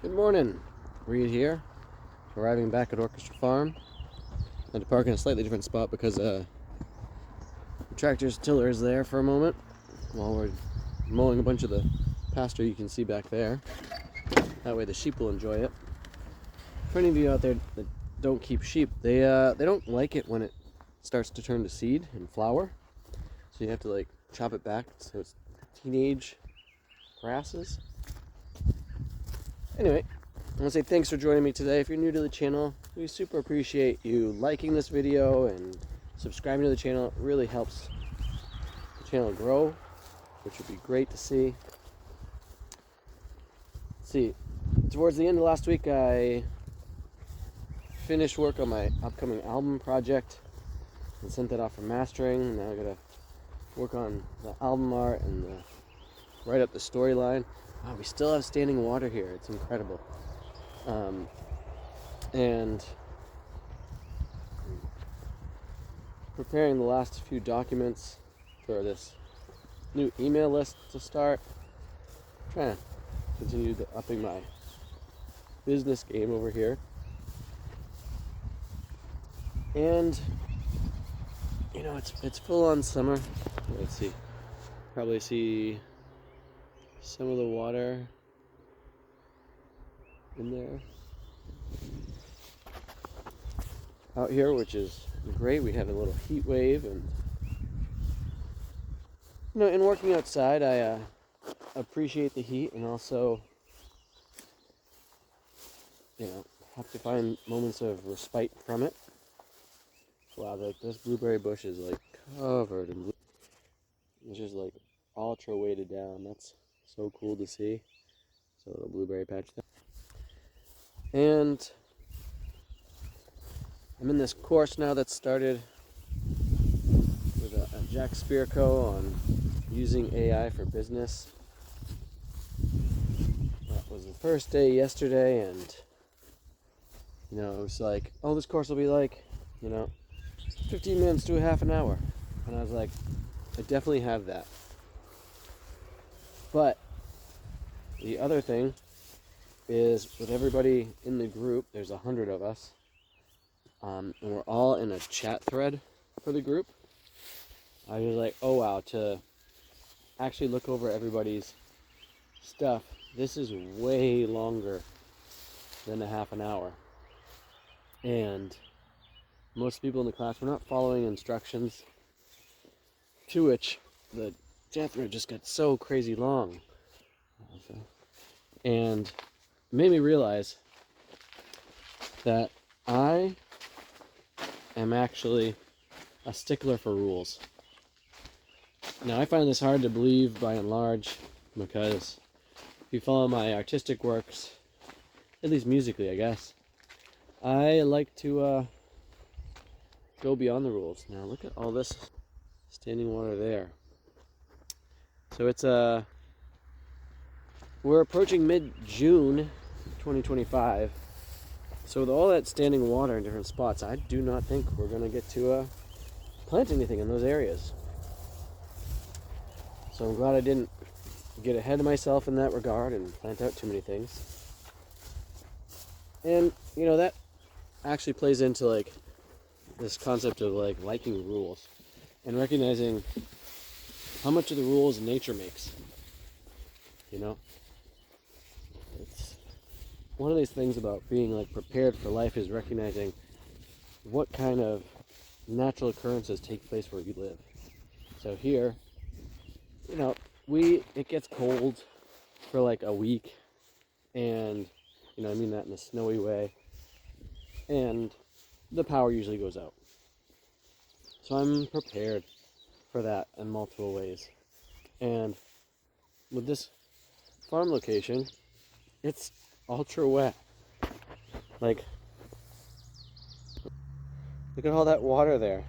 Good morning, Reed here, arriving back at Orchestra Farm. I had to park in a slightly different spot because the tractor's tiller is there for a moment while we're mowing a bunch of the pasture you can see back there. That way the sheep will enjoy it. For any of you out there that don't keep sheep, they don't like it when it starts to turn to seed and flower. So you have to chop it back so it's teenage grasses. Anyway, I want to say thanks for joining me today. If you're new to the channel, we super appreciate you liking this video and subscribing to the channel. It really helps the channel grow, which would be great to see. Let's see, towards the end of last week, I finished work on my upcoming album project and sent that off for mastering. Now I gotta work on the album art and write up the storyline. Wow, we still have standing water here. It's incredible. And preparing the last few documents for this new email list to start. Trying to continue upping my business game over here. And you know, it's full on summer. Let's see. Probably see some of the water in there out here, which is great. We had a little heat wave, and you know, in working outside, I appreciate the heat, and also, you know, have to find moments of respite from it. Wow, this blueberry bush is covered in blue. It's just ultra weighted down. That's so cool to see. So the blueberry patch there. And I'm in this course now that started with a Jack Spirko on using AI for business. That was the first day yesterday, and you know, it was oh, this course will be 15 minutes to a half an hour. And I was like, I definitely have that. But the other thing is, with everybody in the group, there's 100 of us, and we're all in a chat thread for the group. I was like, oh wow, to actually look over everybody's stuff, this is way longer than a half an hour. And most people in the class were not following instructions, to which the chat thread just got so crazy long. And it made me realize that I am actually a stickler for rules. Now, I find this hard to believe by and large, because if you follow my artistic works, at least musically, I guess, I like to go beyond the rules. Now, look at all this standing water there. So it's we're approaching mid-June 2025. So with all that standing water in different spots, I do not think we're going to get to plant anything in those areas. So I'm glad I didn't get ahead of myself in that regard and plant out too many things. And, you know, that actually plays into this concept of liking rules and recognizing how much of the rules nature makes. You know? It's one of these things about being prepared for life, is recognizing what kind of natural occurrences take place where you live. So here, you know, it gets cold for a week, and you know, I mean that in a snowy way, and the power usually goes out. So I'm prepared for that in multiple ways. And with this farm location, it's ultra wet. Look at all that water there.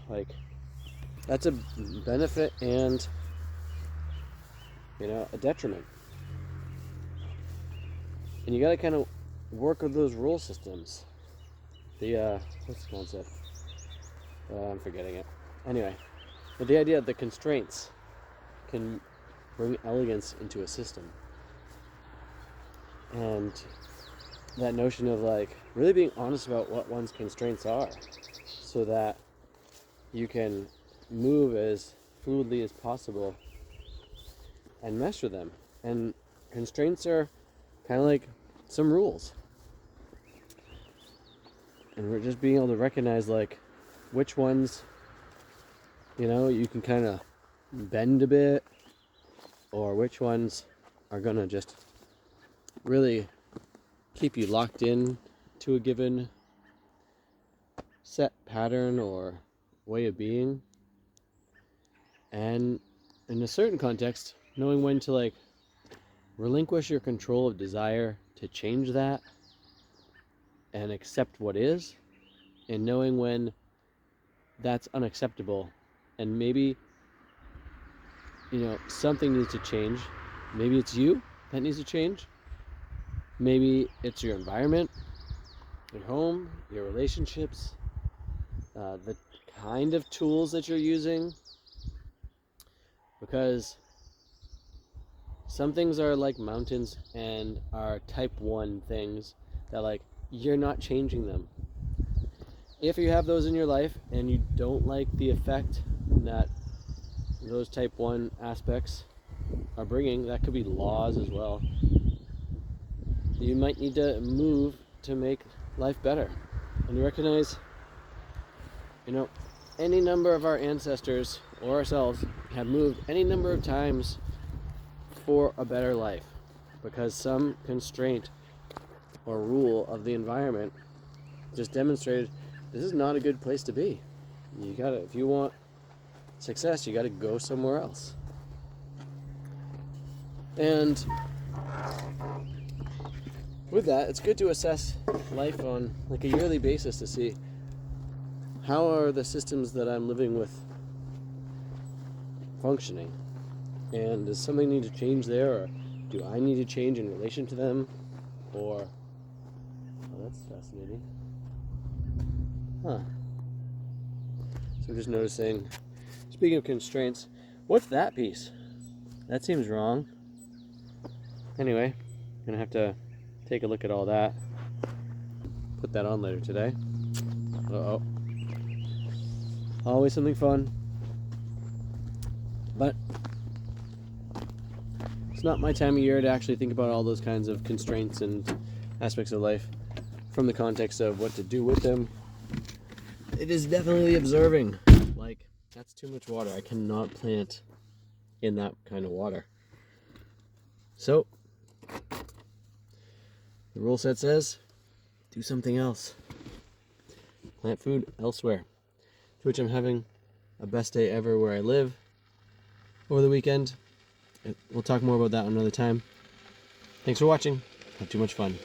That's a benefit and, you know, a detriment. And you gotta kind of work with those rule systems. What's the concept? I'm forgetting it. Anyway, but the idea of the constraints can bring elegance into a system. And that notion of like really being honest about what one's constraints are, so that you can move as fluidly as possible and measure them. And constraints are kind of like some rules. And we're just being able to recognize like which ones, you can kind of bend a bit, or which ones are going to just really keep you locked in to a given set pattern or way of being. And in a certain context, knowing when to like relinquish your control of desire to change that and accept what is, and knowing when that's unacceptable and maybe something needs to change. Maybe it's you that needs to change. Maybe it's your environment, your home, your relationships, the kind of tools that you're using. Because some things are like mountains and are type 1 things that like you're not changing them. If you have those in your life and you don't like the effect that those type 1 aspects are bringing, that could be laws as well. You might need to move to make life better. And you recognize, any number of our ancestors or ourselves have moved any number of times for a better life, because some constraint or rule of the environment just demonstrated this is not a good place to be. If you want success, you gotta go somewhere else. And with that, it's good to assess life on like a yearly basis to see how are the systems that I'm living with functioning, and does something need to change there, or do I need to change in relation to them? Or that's fascinating. So just noticing, speaking of constraints, what's that piece? That seems wrong. Anyway, gonna have to take a look at all that. Put that on later today. Uh-oh. Always something fun. But it's not my time of year to actually think about all those kinds of constraints and aspects of life from the context of what to do with them. It is definitely observing. Like, that's too much water. I cannot plant in that kind of water. So, the rule set says, do something else. Plant food elsewhere. To which I'm having a best day ever where I live over the weekend. We'll talk more about that another time. Thanks for watching. Have too much fun.